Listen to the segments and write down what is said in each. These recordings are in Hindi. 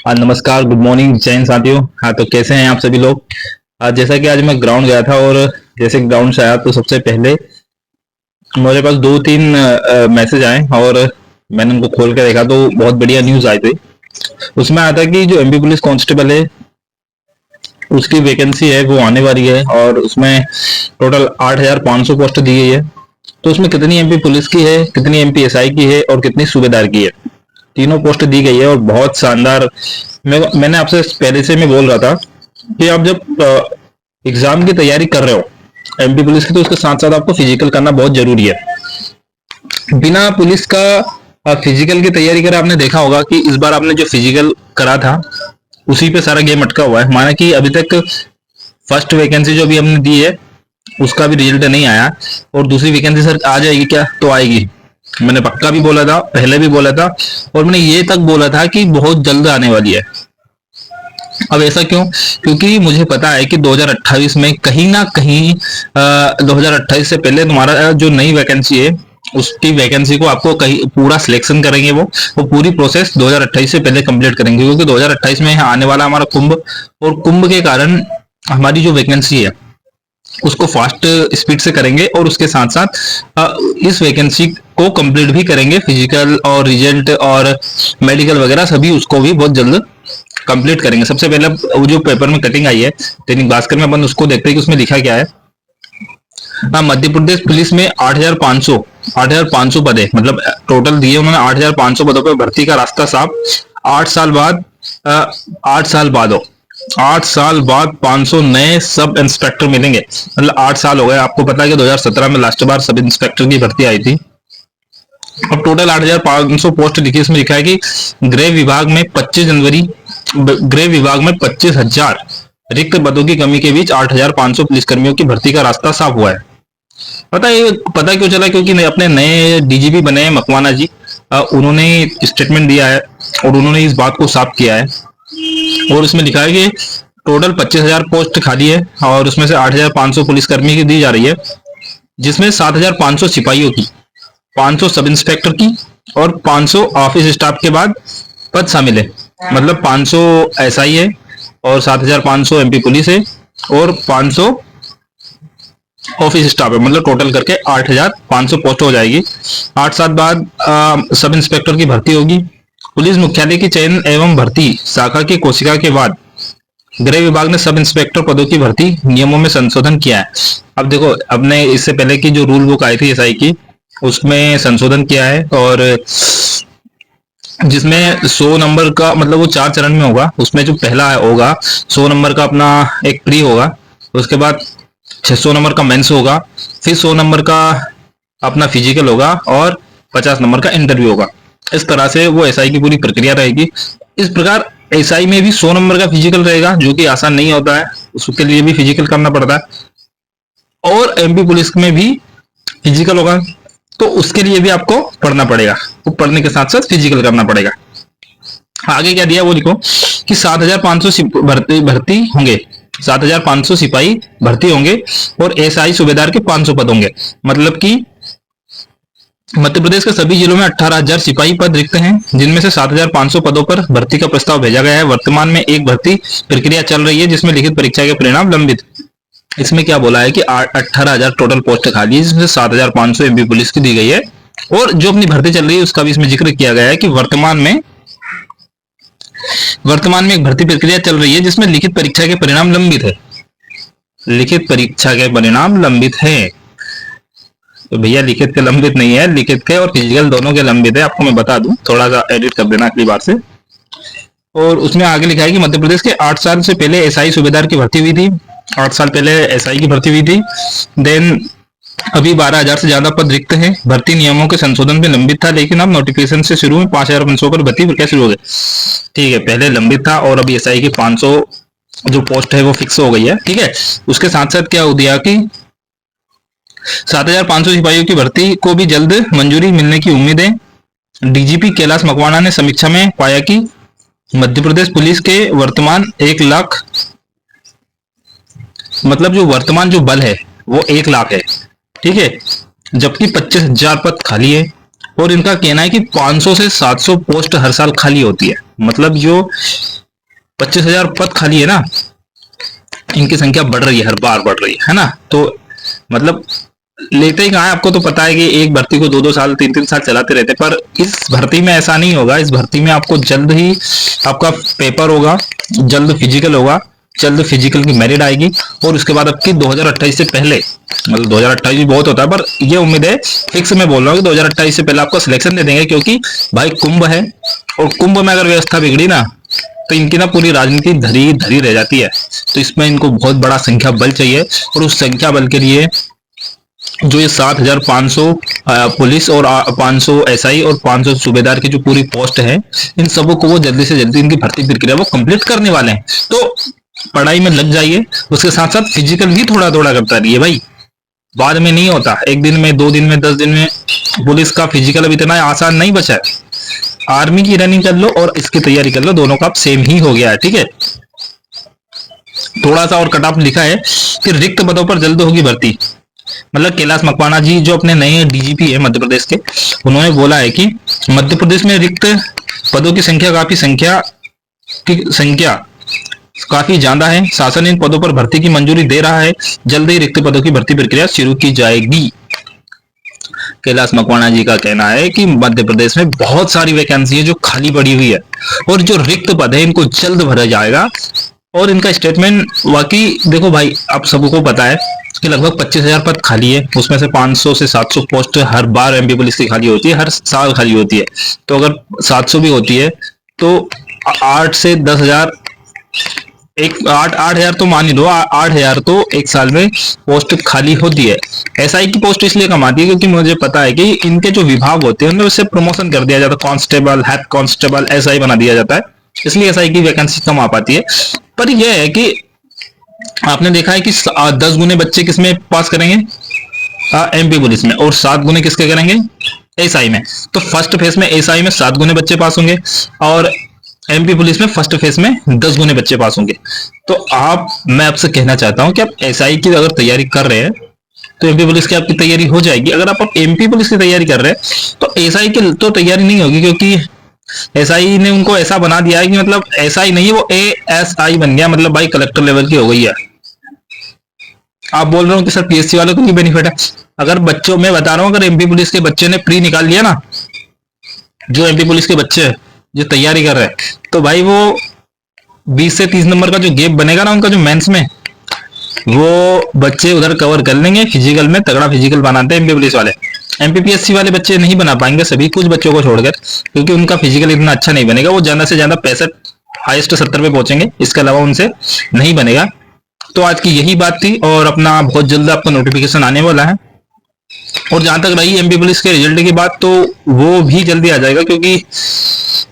नमस्कार, गुड मॉर्निंग जय हिंद साथियों। हाँ, तो कैसे हैं आप सभी लोग। जैसा कि आज मैं ग्राउंड गया था और जैसे ग्राउंड से आया तो सबसे पहले मेरे पास दो तीन मैसेज आए और मैंने उनको खोल के देखा तो बहुत बढ़िया न्यूज आई थी। उसमें आया था कि जो एमपी पुलिस कांस्टेबल है उसकी वैकेंसी है वो आने वाली है और उसमें टोटल 8,500 पोस्ट दी गई है। तो उसमें कितनी एमपी पुलिस की है, कितनी एमपी एसआई की है और कितनी सूबेदार की है, तीनों पोस्ट दी गई है और बहुत शानदार। मैंने आपसे पहले से मैं बोल रहा था कि आप जब एग्जाम की तैयारी कर रहे हो एमपी पुलिस की तो उसके साथ साथ आपको फिजिकल करना बहुत जरूरी है। बिना पुलिस का फिजिकल की तैयारी करे आपने देखा होगा कि इस बार आपने जो फिजिकल करा था उसी पे सारा गेम अटका हुआ है। माना कि अभी तक फर्स्ट वैकेंसी जो अभी हमने दी है उसका भी रिजल्ट नहीं आया और दूसरी वैकेंसी सर आ जाएगी क्या, तो आएगी। मैंने पक्का भी बोला था, पहले भी बोला था और मैंने ये तक बोला था कि बहुत जल्द आने वाली है। अब ऐसा क्यों? क्योंकि मुझे पता है कि 2028 में कहीं ना कहीं 2028 से पहले तुम्हारा जो नई वैकेंसी है उसकी वैकेंसी को आपको कहीं पूरा सिलेक्शन करेंगे। वो पूरी प्रोसेस 2028 से पहले कंप्लीट करेंगे क्योंकि 2028 में आने वाला हमारा कुंभ, और कुंभ के कारण हमारी जो वैकेंसी है उसको फास्ट स्पीड से करेंगे और उसके साथ साथ इस वैकेंसी को कंप्लीट भी करेंगे। फिजिकल और रिजल्ट और मेडिकल वगैरह सभी उसको भी बहुत जल्द कंप्लीट करेंगे। सबसे पहले वो जो पेपर में कटिंग आई है दैनिक भास्कर में, अपन उसको देखते हैं कि उसमें लिखा क्या है। मध्य प्रदेश पुलिस में 8,500 पद है, मतलब टोटल दिए उन्होंने 8,500 पदों पर भर्ती का रास्ता साफ। 8 साल बाद 500 नए सब इंस्पेक्टर मिलेंगे। मतलब 8 साल हो गए। आपको पता है कि 2017 में लास्ट बार सब इंस्पेक्टर की भर्ती आई थी। अब टोटल 8,500 पोस्ट लिखी, इसमें लिखा है कि गृह विभाग में 25,000 रिक्त पदों की कमी के बीच 8,500 पुलिसकर्मियों की भर्ती का रास्ता साफ हुआ है। पता क्यों चला? क्योंकि अपने नए डीजीपी बने हैं मकवाना जी, उन्होंने स्टेटमेंट दिया है और उन्होंने इस बात को साफ किया है और उसमें लिखा है कि टोटल 25,000 पोस्ट खाली है और उसमें से 8,500 पुलिसकर्मी की दी जा रही है, जिसमें 7,500 सिपाहियों की, 500 सब इंस्पेक्टर की और 500 ऑफिस स्टाफ के बाद पद शामिल है। मतलब 500 एसआई है और 7,500 एमपी पुलिस है और 500 ऑफिस स्टाफ है। मतलब टोटल करके 8,500 पोस्ट हो जाएगी। 8 साल बाद सब इंस्पेक्टर की भर्ती होगी। पुलिस मुख्यालय की चयन एवं भर्ती शाखा की कोशिका के बाद गृह विभाग ने सब इंस्पेक्टर पदों की भर्ती नियमों में संशोधन किया है। अब देखो, अपने इससे पहले की जो रूल बुक आई थी एसआई की उसमें संशोधन किया है और जिसमें 100 नंबर का, मतलब वो 4 चरण में होगा। उसमें जो पहला होगा 100 नंबर का अपना एक प्री होगा, उसके बाद 600 नंबर का मेंस होगा, फिर 100 नंबर का अपना फिजिकल होगा और 50 नंबर का इंटरव्यू होगा। इस तरह से वो एसआई की पूरी प्रक्रिया रहेगी। इस प्रकार एसआई में भी 100 नंबर का फिजिकल रहेगा, जो कि आसान नहीं होता है, उसके लिए भी फिजिकल करना पड़ता है। और एमपी पुलिस में भी फिजिकल होगा, तो उसके लिए भी आपको पढ़ना पड़ेगा, वो पढ़ने के साथ साथ फिजिकल करना पड़ेगा। आगे क्या दिया वो लिखो कि 7,500 भर्ती होंगे, 7,500 सिपाही भर्ती होंगे और एसआई सूबेदार के 500 पद होंगे। मतलब कि मध्य प्रदेश के सभी जिलों में 18,000 सिपाही पद रिक्त हैं, जिनमें से 7,500 पदों पर भर्ती का प्रस्ताव भेजा गया है। वर्तमान में एक भर्ती प्रक्रिया चल रही है जिसमें लिखित परीक्षा के परिणाम लंबित। इसमें क्या बोला है कि 18,000 टोटल पोस्ट खाली है, जिसमें 7,500 एमपी पुलिस की दी गई है और जो अपनी भर्ती चल रही है उसका भी इसमें जिक्र किया गया है कि वर्तमान में एक भर्ती प्रक्रिया चल रही है जिसमें लिखित परीक्षा के परिणाम लंबित है। लिखित परीक्षा के परिणाम लंबित है, तो भैया लिखित के लंबित नहीं है, लिखित के और फिजिकल दोनों के लंबित है। आपको मैं बता दूं, थोड़ा सा एडिट कर देना अगली बार से। और उसमें आगे लिखा है कि मध्य प्रदेश के 8 साल से पहले एसआई सूबेदार की भर्ती हुई थी, 8 साल पहले एसआई की भर्ती हुई थी। देन अभी 12,000 से ज्यादा पद रिक्त हैं। भर्ती नियमों के संशोधन में लंबित था, लेकिन अब नोटिफिकेशन से शुरू में 5,500 पर भर्ती प्रक्रिया शुरू हो गई। ठीक है, पहले लंबित था और अभी एसआई की 500 जो पोस्ट है वो फिक्स हो गई है। ठीक है, उसके साथ साथ क्या हो दिया कि 7,500 सिपाहियों की भर्ती को भी जल्द मंजूरी मिलने की उम्मीद है। डीजीपी कैलाश मकवाना ने समीक्षा में पाया कि मध्य प्रदेश पुलिस के वर्तमान 1 लाख, मतलब जो वर्तमान जो बल है वो 1 लाख है। ठीक है, जबकि 25,000 पद खाली है और इनका कहना है कि 500 से 700 पोस्ट हर साल खाली होती है। मतलब जो 25,000 पद खाली है ना, इनकी संख्या बढ़ रही है, हर बार बढ़ रही है ना। तो मतलब लेते ही कहाँ है, आपको तो पता है कि एक भर्ती को 2-2 साल 3-3 साल चलाते रहते हैं, पर इस भर्ती में ऐसा नहीं होगा। इस भर्ती में आपको जल्द ही आपका पेपर होगा, जल्द फिजिकल होगा, जल्द फिजिकल की मेरिट आएगी, और उसके बाद आपकी 2028 से पहले, मतलब 2028 भी बहुत होता है, पर ये उम्मीद है, फिक्स मैं बोल रहा हूँ कि 2028 से पहले आपको सिलेक्शन दे देंगे, क्योंकि भाई कुंभ है, और कुंभ में अगर व्यवस्था बिगड़ी ना, तो इनकी ना पूरी राजनीति धरी धरी रह जाती है। तो इसमें इनको बहुत बड़ा संख्या बल चाहिए, और उस संख्या बल के लिए जो ये 7,500 पुलिस और 500 एसआई और 500 सूबेदार की जो पूरी पोस्ट है, इन सबों को वो जल्दी से जल्दी इनकी भर्ती प्रक्रिया वो कंप्लीट करने वाले हैं। तो पढ़ाई में लग जाइए, उसके साथ साथ फिजिकल भी थोड़ा थोड़ा करता रहिए भाई, बाद में नहीं होता, 1 दिन में 2 दिन में 10 दिन में पुलिस का फिजिकल अब इतना आसान नहीं बचा है। आर्मी की रनिंग कर लो और इसकी तैयारी कर लो, दोनों का सेम ही हो गया है, ठीक है। थोड़ा सा और कट ऑफ लिखा है कि रिक्त पदों पर जल्द होगी भर्ती। मतलब कैलाश मकवाना जी जो अपने नए डीजीपी है मध्य प्रदेश के, उन्होंने बोला है कि मध्य प्रदेश में रिक्त पदों की संख्या काफी ज्यादा है, शासन इन पदों पर भर्ती की मंजूरी दे रहा है, जल्द ही रिक्त पदों की भर्ती प्रक्रिया शुरू की जाएगी। कैलाश मकवाना जी का कहना है कि मध्य प्रदेश में बहुत सारी वैकेंसी है जो खाली पड़ी हुई है, और जो रिक्त पद है इनको जल्द भरा जाएगा। और इनका स्टेटमेंट वाकई देखो भाई, आप सबको पता है कि लगभग 25,000 पद खाली है, उसमें से 500 से 700 पोस्ट हर बार एमपी पुलिस की खाली होती है, हर साल खाली होती है। तो अगर 700 भी होती है तो 8 से 10,000, एक 8,000 तो मान ही लो, 8,000 तो एक साल में पोस्ट खाली होती है। एसआई की पोस्ट इसलिए कम आती है क्योंकि मुझे पता है कि इनके जो विभाग होते हैं उनमें उससे प्रमोशन कर दिया जाता है, कांस्टेबल, हेड कांस्टेबल, एसआई बना दिया जाता है, इसलिए एसआई की वैकेंसी कम आ पाती है। पर यह है कि आपने देखा है कि 10 गुने बच्चे किसमें पास करेंगे, एमपी पुलिस में, और 7 गुने किसके करेंगे, एसआई में। तो फर्स्ट फेज में एसआई में 7 गुने बच्चे पास होंगे, और एमपी पुलिस में फर्स्ट फेज में 10 गुने बच्चे पास होंगे। तो मैं आपसे कहना चाहता हूं कि आप एसआई की अगर तैयारी कर रहे हैं तो एमपी पुलिस की आपकी तैयारी हो जाएगी। अगर आप एमपी पुलिस की तैयारी कर रहे हैं तो एसआई की तो तैयारी नहीं होगी, क्योंकि एसआई ने उनको ऐसा बना दिया है कि मतलब एसआई नहीं, वो एएसआई बन गया, मतलब भाई कलेक्टर लेवल की हो गई है। आप बोल रहे हो कि सर पीएससी वालों को नहीं बेनिफिट है, अगर बच्चों में बता रहा हूं, अगर एमपी पुलिस के बच्चे ने प्री निकाल लिया ना, जो एमपी पुलिस के बच्चे हैं जो तैयारी कर रहे हैं, तो भाई वो 20 से 30 नंबर का जो गैप बनेगा ना उनका, जो मेंस में, वो बच्चे उधर कवर कर लेंगे। फिजिकल में तगड़ा फिजिकल बनाते हैं एमपी पुलिस वाले, एमपीपीएससी वाले बच्चे नहीं बना पाएंगे, सभी कुछ बच्चों को छोड़कर, क्योंकि उनका फिजिकल इतना अच्छा नहीं बनेगा। वो ज्यादा से ज्यादा 65, हाईएस्ट 70 पे पहुंचेंगे, इसके अलावा उनसे नहीं बनेगा। तो आज की यही बात थी, और अपना बहुत जल्द आपका नोटिफिकेशन आने वाला है। और जहां तक रही एमपी पुलिस के रिजल्ट की बात, तो वो भी जल्दी आ जाएगा, क्योंकि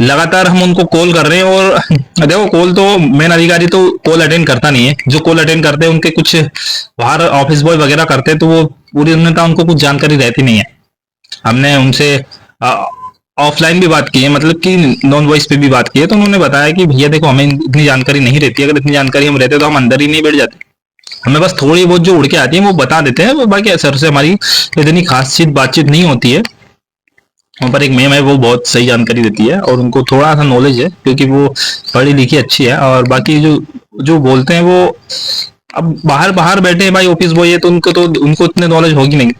लगातार हम उनको कॉल कर रहे हैं, और देखो कॉल तो मेन अधिकारी तो कॉल अटेंड करता नहीं है, जो कॉल अटेंड करते हैं उनके कुछ बाहर ऑफिस बॉय वगैरह करते हैं, तो वो पूरी उनको कुछ जानकारी रहती नहीं है। हमने उनसे ऑफलाइन भी बात की है, मतलब कि नॉन वॉइस पे भी बात की है, तो उन्होंने बताया कि भैया देखो हमें इतनी जानकारी नहीं रहती, अगर इतनी जानकारी हम रहते तो हम अंदर ही नहीं बैठ जाते, हमें बस थोड़ी बहुत जो उड़ के आती है वो बता देते हैं, बाकी सर से हमारी इतनी खासचीत बातचीत नहीं होती है। वहाँ पर एक मैम है, वो बहुत सही जानकारी देती है, और उनको थोड़ा सा नॉलेज है क्योंकि वो पढ़ी लिखी अच्छी है, और बाकी जो जो बोलते हैं वो अब बाहर बाहर बैठे हैं भाई, ऑफिस बॉय है, तो उनको इतने नॉलेज होगी नहीं,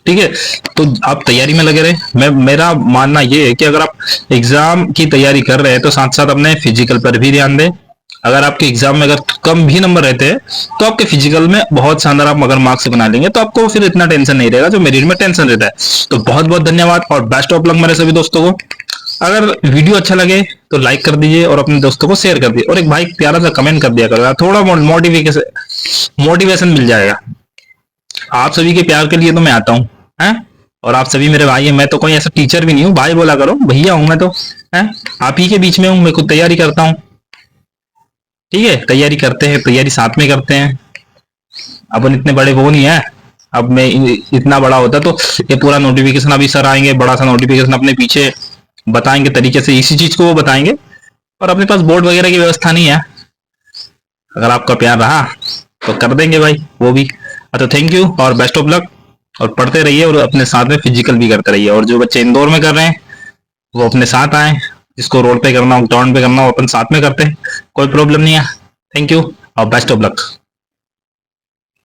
ठीक है। तो आप तैयारी में लगे रहे। मेरा मानना ये है कि अगर आप एग्जाम की तैयारी कर रहे हैं तो साथ साथ अपने फिजिकल पर भी ध्यान दें। अगर आपके एग्जाम में अगर कम भी नंबर रहते हैं तो आपके फिजिकल में बहुत शानदार आप अगर मार्क्स बना लेंगे तो आपको फिर इतना टेंशन नहीं रहेगा जो मेरिट में टेंशन रहता है। तो बहुत बहुत धन्यवाद और बेस्ट ऑफ लक मेरे सभी दोस्तों को। अगर वीडियो अच्छा लगे तो लाइक कर दीजिए और अपने दोस्तों को शेयर कर दीजिए, और एक भाई प्यारा सा कमेंट कर दिया करो, थोड़ा मोटिवेशन मिल जाएगा। आप सभी के प्यार के लिए तो मैं आता हूँ हैं, और आप सभी मेरे भाई हैं। मैं तो कोई ऐसा टीचर भी नहीं हूँ, भाई बोला करो, भैया हूं मैं तो, हैं आप ही के बीच में हूँ, मैं खुद तैयारी करता हूँ, ठीक है। तैयारी करते हैं, तैयारी साथ में करते हैं, अपन इतने बड़े वो नहीं है। अब मैं इतना बड़ा होता तो ये पूरा नोटिफिकेशन, अभी सर आएंगे बड़ा सा नोटिफिकेशन अपने पीछे बताएंगे तरीके से, इसी चीज को वो बताएंगे, और अपने पास बोर्ड वगैरह की व्यवस्था नहीं है। अगर आपका प्यार रहा तो कर देंगे भाई वो भी। तो थैंक यू और बेस्ट ऑफ लक, और पढ़ते रहिए और अपने साथ में फिजिकल भी करते रहिए। और जो बच्चे इंदौर में कर रहे हैं वो अपने साथ आए, जिसको रोड पे करना हो, ग्राउंड पे करना हो, अपन साथ में करते हैं, कोई प्रॉब्लम नहीं है। थैंक यू और बेस्ट ऑफ लक।